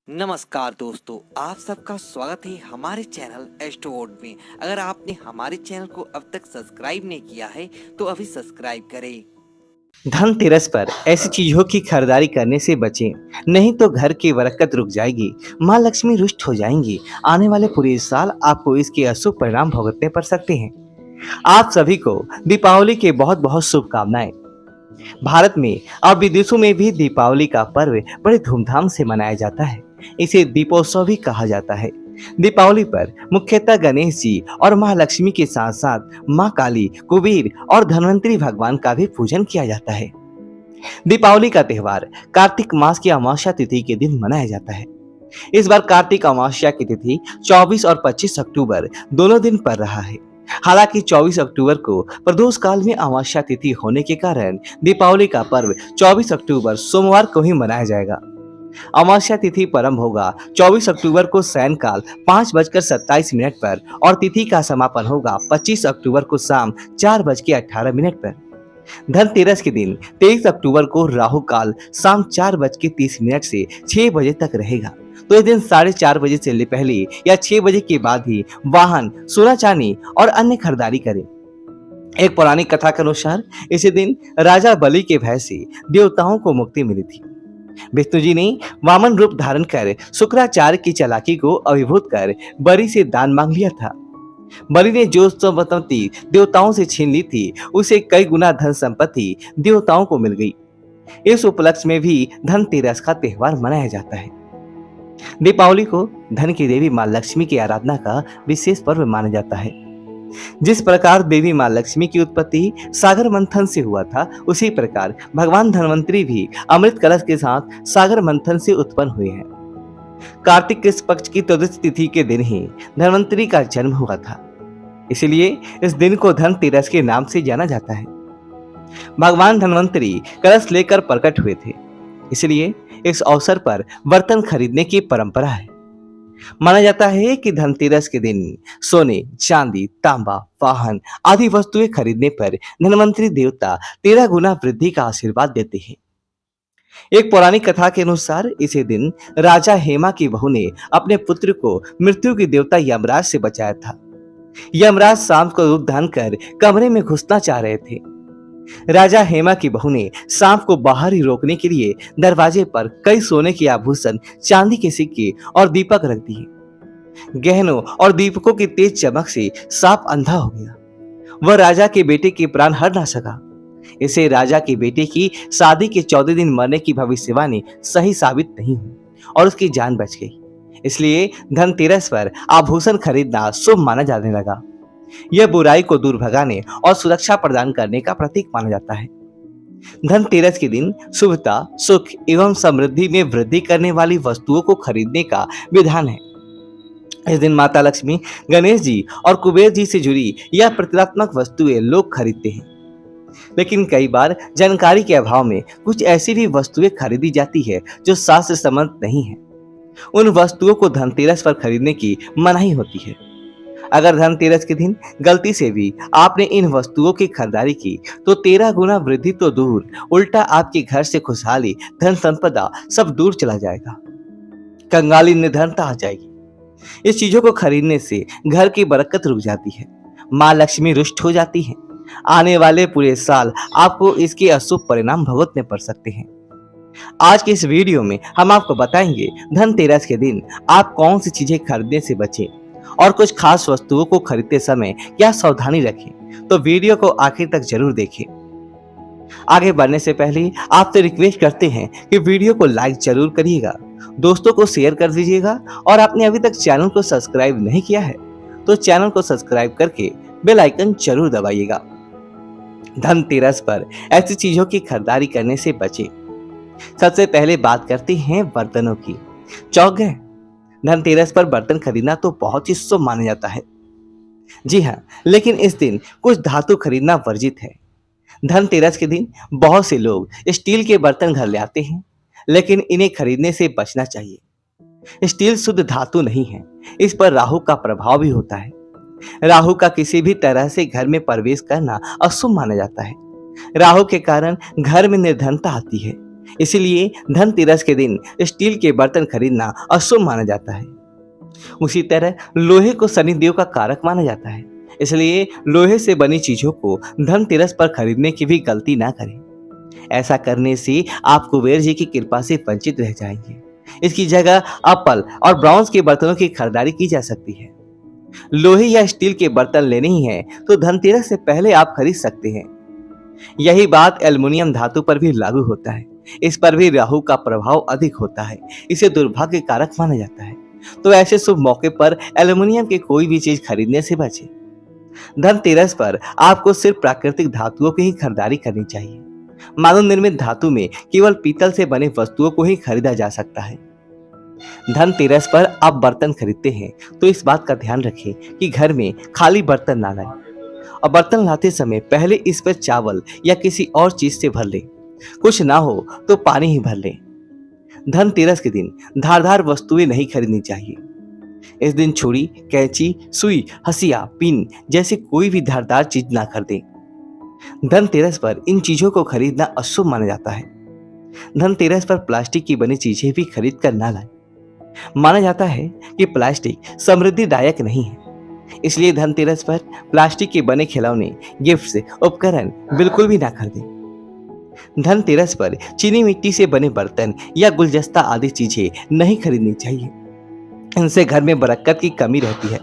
नमस्कार दोस्तों, आप सबका स्वागत है हमारे चैनल एस्ट्रोवर्ड में। अगर आपने हमारे चैनल को अब तक सब्सक्राइब नहीं किया है तो अभी सब्सक्राइब करें। धनतेरस पर ऐसी चीजों की खरीदारी करने से बचें, नहीं तो घर की बरकत रुक जाएगी, माँ लक्ष्मी रुष्ट हो जाएंगी। आने वाले पूरे साल आपको इसके अशुभ परिणाम भुगतने पड़ सकते हैं। आप सभी को दीपावली के बहुत बहुत शुभकामनाएं। भारत में और विदेशों में भी दीपावली का पर्व बड़े धूमधाम से मनाया जाता है। इसे दीपोत्सव भी कहा जाता है। दीपावली पर मुख्यतः गणेश जी और माँ लक्ष्मी के साथ साथ माँ काली, कुबेर और धन्वंतरी भगवान का भी पूजन किया जाता है। दीपावली का त्योहार कार्तिक मास की अमावस्या तिथि के दिन मनाया जाता है। इस बार कार्तिक अमावस्या की तिथि 24 और 25 अक्टूबर दोनों दिन पर रहा है। हालांकि 24 अक्टूबर को प्रदोष काल में अमावस्या तिथि होने के कारण दीपावली का पर्व 24 अक्टूबर सोमवार को ही मनाया जाएगा। अमावस्या तिथि प्रारंभ होगा 24 अक्टूबर को सायंकाल 5:27 पर और तिथि का समापन होगा 25 अक्टूबर को शाम 4:18 पर। धनतेरस के दिन 23 अक्टूबर को राहु काल शाम 4:30 से 6 बजे तक रहेगा। तो इस दिन 4:30 बजे से पहले या 6 बजे के बाद ही वाहन, सोना चांदी और अन्य खरीदारी करें। एक पौराणिक कथा के अनुसार इसी दिन राजा बलि के भय से देवताओं को मुक्ति मिली थी। विष्णु जी ने वामन रूप धारण कर शुक्राचार्य की चालाकी को अभिभूत कर बलि से दान मांग लिया था। बलि ने जो संपत्ति देवताओं से छीन ली थी, उसे कई गुना धन संपत्ति देवताओं को मिल गई। इस उपलक्ष्य में भी धनतेरस का त्योहार मनाया जाता है। दीपावली को धन की देवी माँ लक्ष्मी की आराधना का विशेष पर्व माना जाता है। जिस प्रकार देवी माँ लक्ष्मी की उत्पत्ति सागर मंथन से हुआ था, उसी प्रकार भगवान धन्वंतरी भी अमृत कलश के साथ सागर मंथन से उत्पन्न हुए हैं। कार्तिक कृष्ण पक्ष की त्रयोदशी तिथि के दिन ही धन्वंतरी का जन्म हुआ था, इसलिए इस दिन को धनतेरस के नाम से जाना जाता है। भगवान धन्वंतरी कलश लेकर प्रकट हुए थे, इसलिए इस अवसर पर बर्तन खरीदने की परंपरा है। माना जाता है कि धनतेरस के दिन सोने, चांदी, तांबा, वाहन आदि वस्तुएं खरीदने पर धनवंतरी देवता 13 गुना वृद्धि का आशीर्वाद देते हैं। एक पौराणिक कथा के अनुसार इसी दिन राजा हेमा की बहू ने अपने पुत्र को मृत्यु के देवता यमराज से बचाया था। यमराज सांप को रूप धारण कर कमरे में घुसना चाह रहे थे। राजा हेमा की बहू ने सांप को बाहर ही रोकने के लिए दरवाजे पर कई सोने के आभूषण, चांदी के सिक्के और दीपक रख दिए। गहनों और दीपकों की तेज चमक से सांप अंधा हो गया। वह राजा के बेटे के प्राण हर ना सका। इसे राजा के बेटे की शादी के 14 दिन मरने की भविष्यवाणी सही साबित नहीं हुई और उसकी जान बच गई। इसलिए धनतेरस पर आभूषण खरीदना शुभ माना जाने लगा। यह बुराई को दूर भगाने और सुरक्षा प्रदान करने का प्रतीक माना जाता है। धनतेरस के दिन शुभता, सुख एवं समृद्धि में वृद्धि करने वाली वस्तुओं को खरीदने का विधान है। इस दिन माता लक्ष्मी, गणेश जी और कुबेर जी से जुड़ी यह प्रतीकात्मक वस्तुएं लोग खरीदते हैं। लेकिन कई बार जानकारी के अभाव में कुछ ऐसी भी वस्तुएं खरीदी जाती है जो शास्त्र सम्मत नहीं है। उन वस्तुओं को धनतेरस पर खरीदने की मनाही होती है। अगर धनतेरस के दिन गलती से भी आपने इन वस्तुओं की खरीदारी की तो 13 गुना वृद्धि तो दूर, उल्टा आपके घर से खुशहाली, धन संपदा सब दूर चला जाएगा। कंगाली, निर्धनता आ जाएगी। इस चीजों को खरीदने से घर की बरकत रुक जाती है, माँ लक्ष्मी रुष्ट हो जाती है। आने वाले पूरे साल आपको इसके अशुभ परिणाम भुगतने पड़ सकते हैं। आज के इस वीडियो में हम आपको बताएंगे धनतेरस के दिन आप कौन सी चीजें खरीदने से बचें और कुछ खास वस्तुओं को खरीदते समय क्या सावधानी रखें। तो वीडियो को आखिर तक जरूर देखें। आगे बढ़ने से पहले आपसे रिक्वेस्ट करते हैं कि वीडियो को लाइक जरूर करिएगा, दोस्तों को शेयर कर दीजिएगा और आपने अभी तक चैनल को सब्सक्राइब नहीं किया है तो चैनल को सब्सक्राइब करके बेल आइकन जरूर दबाइएगा। धनतेरस पर ऐसी चीजों की खरीदारी करने से बचें। सबसे पहले बात करते हैं बर्तनों की। चौंक गए? धनतेरस पर बर्तन खरीदना तो बहुत ही शुभ माना जाता है। जी हाँ, लेकिन इस दिन कुछ धातु खरीदना वर्जित है। धनतेरस के दिन बहुत से लोग स्टील के बर्तन घर ले आते हैं, लेकिन इन्हें खरीदने से बचना चाहिए। स्टील शुद्ध धातु नहीं है, इस पर राहु का प्रभाव भी होता है। राहु का किसी भी तरह से घर में प्रवेश करना अशुभ माना जाता है। राहु के कारण घर में निर्धनता आती है। इसीलिए धनतेरस के दिन स्टील के बर्तन खरीदना अशुभ माना जाता है। उसी तरह लोहे को शनिदेव का कारक माना जाता है, इसलिए लोहे से बनी चीजों को धनतेरस पर खरीदने की भी गलती ना करें। ऐसा करने से आप कुबेर जी की कृपा से वंचित रह जाएंगे। इसकी जगह एप्पल और ब्रॉन्ज के बर्तनों की खरीदारी की जा सकती है। लोहे या स्टील के बर्तन लेने ही हैं तो धनतेरस से पहले आप खरीद सकते हैं। यही बात एल्युमिनियम धातु पर भी लागू होता है। इस पर भी राहु का प्रभाव अधिक होता है, इसे दुर्भाग्य कारक माना जाता है। तो ऐसे शुभ मौके पर एल्युमिनियम की कोई भी चीज खरीदने से बचें। धनतेरस पर आपको सिर्फ प्राकृतिक धातुओं की ही खरीदारी करनी चाहिए। मानव निर्मित धातु में केवल पीतल से बने वस्तुओं को ही खरीदा जा सकता है। धनतेरस पर आप बर्तन खरीदते हैं तो इस बात का ध्यान रखें कि घर में खाली बर्तन ना लाएं और बर्तन लाते समय पहले इस पर चावल या किसी और चीज से भर लें। कुछ ना हो तो पानी ही भर लें। धनतेरस के दिन धारदार वस्तुएं नहीं खरीदनी चाहिए। इस दिन छुरी, कैंची, सुई, हसिया, पिन जैसे कोई भी धारदार चीज ना खरीदें। धनतेरस पर इन चीजों को खरीदना अशुभ माना जाता है। धनतेरस पर प्लास्टिक की बनी चीजें भी खरीद कर ना लाएं। माना जाता है कि प्लास्टिक समृद्धिदायक नहीं है, इसलिए धनतेरस पर प्लास्टिक के बने खिलौने, गिफ्ट्स, उपकरण बिल्कुल भी ना खरीदें। धनतेरस पर चीनी मिट्टी से बने बर्तन या गुलदस्ता आदि चीजें नहीं खरीदनी चाहिए। इनसे घर में बरकत की कमी रहती है।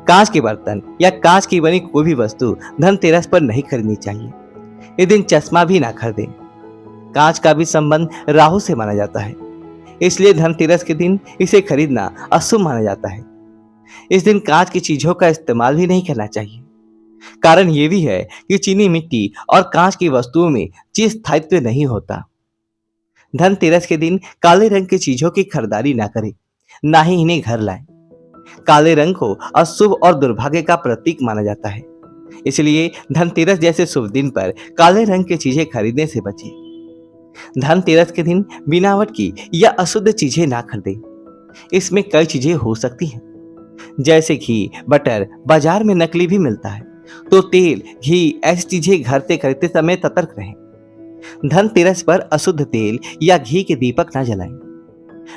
कांच के बर्तन या कांच की बनी कोई भी वस्तु धनतेरस पर नहीं खरीदनी चाहिए। इस दिन चश्मा भी ना खरीदें। कांच का भी संबंध राहु से माना जाता है, इसलिए धनतेरस के दिन इसे खरीदना अशुभ माना जाता है। इस दिन कांच की चीजों का इस्तेमाल भी नहीं करना चाहिए। कारण ये भी है कि चीनी मिट्टी और कांच की वस्तुओं में चिर स्थायित्व नहीं होता। धनतेरस के दिन काले रंग की चीजों की खरीदारी ना करें, ना ही इन्हें घर लाएं। काले रंग को अशुभ और दुर्भाग्य का प्रतीक माना जाता है, इसलिए धनतेरस जैसे शुभ दिन पर काले रंग की चीजें खरीदने से बचें। धनतेरस के दिन बिनावट की या अशुद्ध चीजें ना खरीदें। इसमें कई चीजें हो सकती हैं, जैसे घी, बटर बाजार में नकली भी मिलता है, तो तेल, घी ऐसी चीजें घर से खरीदते समय सतर्क रहें। धनतेरस पर अशुद्ध तेल या घी के दीपक ना जलाएं।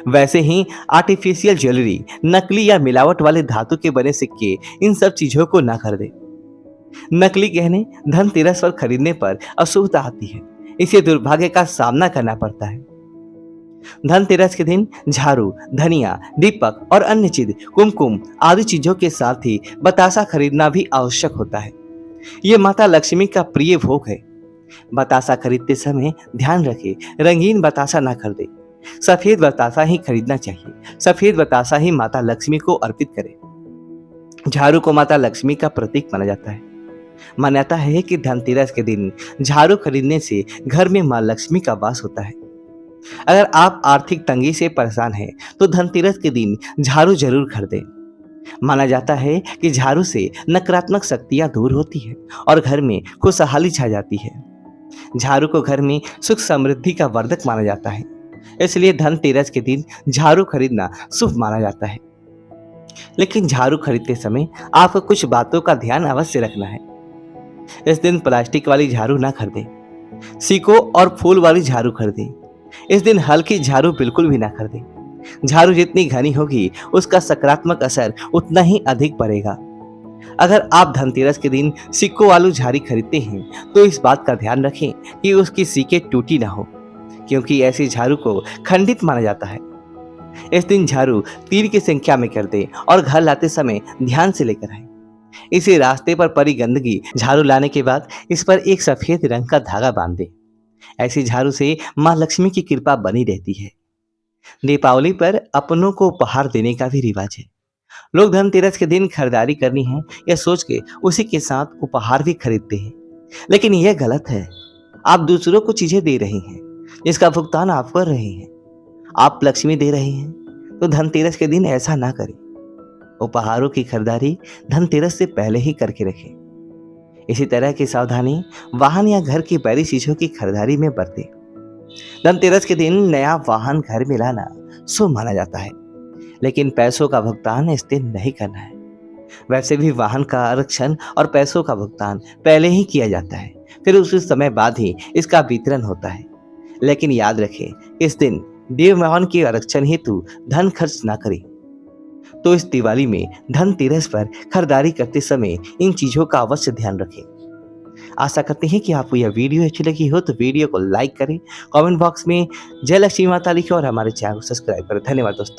वैसे ही आर्टिफिशियल ज्वेलरी, नकली या मिलावट वाले धातु के बने सिक्के, इन सब चीजों को ना खरीदें। नकली गहने धनतेरस पर खरीदने पर अशुभता आती है, इसे दुर्भाग्य का सामना करना पड़ता है। धनतेरस के दिन झाड़ू, धनिया, दीपक और अन्य चीज, कुमकुम आदि चीजों के साथ ही बतासा खरीदना भी आवश्यक होता है। ये माता लक्ष्मी का प्रिय भोग है। बतासा खरीदते समय ध्यान रखें, रंगीन बतासा ना खरीदें। सफेद बतासा ही खरीदना चाहिए। सफेद बतासा ही माता लक्ष्मी को अर्पित करें। झाड़ू को माता लक्ष्मी का प्रतीक माना जाता है। मान्यता है कि धनतेरस के दिन झाड़ू खरीदने से घर में मां लक्ष्मी का वास होता है। अगर आप आर्थिक तंगी से परेशान हैं तो धनतेरस के दिन झाड़ू जरूर खरीदें। माना जाता है कि झाड़ू से नकारात्मक शक्तियां दूर होती है और घर में खुशहाली छा जाती है। झाड़ू को घर में सुख समृद्धि का वर्धक माना जाता है, इसलिए धनतेरस के दिन झाड़ू खरीदना शुभ माना जाता है। लेकिन झाड़ू खरीदते समय आपको कुछ बातों का ध्यान अवश्य रखना है। इस दिन प्लास्टिक वाली झाड़ू ना खरीदें। सिक्कों और फूल वाली झाड़ू खरीदें। इस दिन हल्की झाड़ू बिल्कुल भी ना खरीदें। झाड़ू जितनी घनी होगी उसका सकारात्मक असर उतना ही अधिक पड़ेगा। अगर आप धनतेरस के दिन सिक्कों वाली झाड़ी खरीदते हैं तो इस बात का ध्यान रखें कि उसकी सिक्के टूटी ना हो, क्योंकि ऐसी झाड़ू को खंडित माना जाता है। इस दिन झाड़ू 3 की संख्या में कर दें और घर लाते समय ध्यान से लेकर आए। इसे रास्ते पर पड़ी गंदगी झाड़ू लाने के बाद इस पर एक सफेद रंग का धागा बांध दें। ऐसी झाड़ू से मां लक्ष्मी की कृपा बनी रहती है। दीपावली पर अपनों को उपहार देने का भी रिवाज है। लोग धनतेरस के दिन खरीदारी करनी है या सोच के उसी के साथ उपहार भी खरीदते हैं, लेकिन यह गलत है। आप दूसरों को चीजें दे रहे हैं जिसका भुगतान आप कर रहे हैं। आप लक्ष्मी दे रहे हैं तो धनतेरस के दिन ऐसा ना करें। उपहारों की खरीदारी धनतेरस से पहले ही करके रखें। इसी तरह की सावधानी वाहन या घर की बड़ी चीजों की खरीदारी में बरतें। धनतेरस के दिन नया वाहन घर में लाना शुभ माना जाता है, लेकिन पैसों का भुगतान इस दिन नहीं करना है। वैसे भी वाहन का आरक्षण और पैसों का भुगतान पहले ही किया जाता है, फिर उस समय बाद ही इसका वितरण होता है। लेकिन याद रखें, इस दिन देव वाहन के आरक्षण हेतु धन खर्च ना करें। तो इस दिवाली में धनतेरस पर खरीदारी करते समय इन चीजों का अवश्य ध्यान रखें। आशा करते हैं कि आपको यह वीडियो अच्छी लगी हो तो वीडियो को लाइक करें, कमेंट बॉक्स में जय लक्ष्मी माता लिखें और हमारे चैनल को सब्सक्राइब करें। धन्यवाद दोस्तों।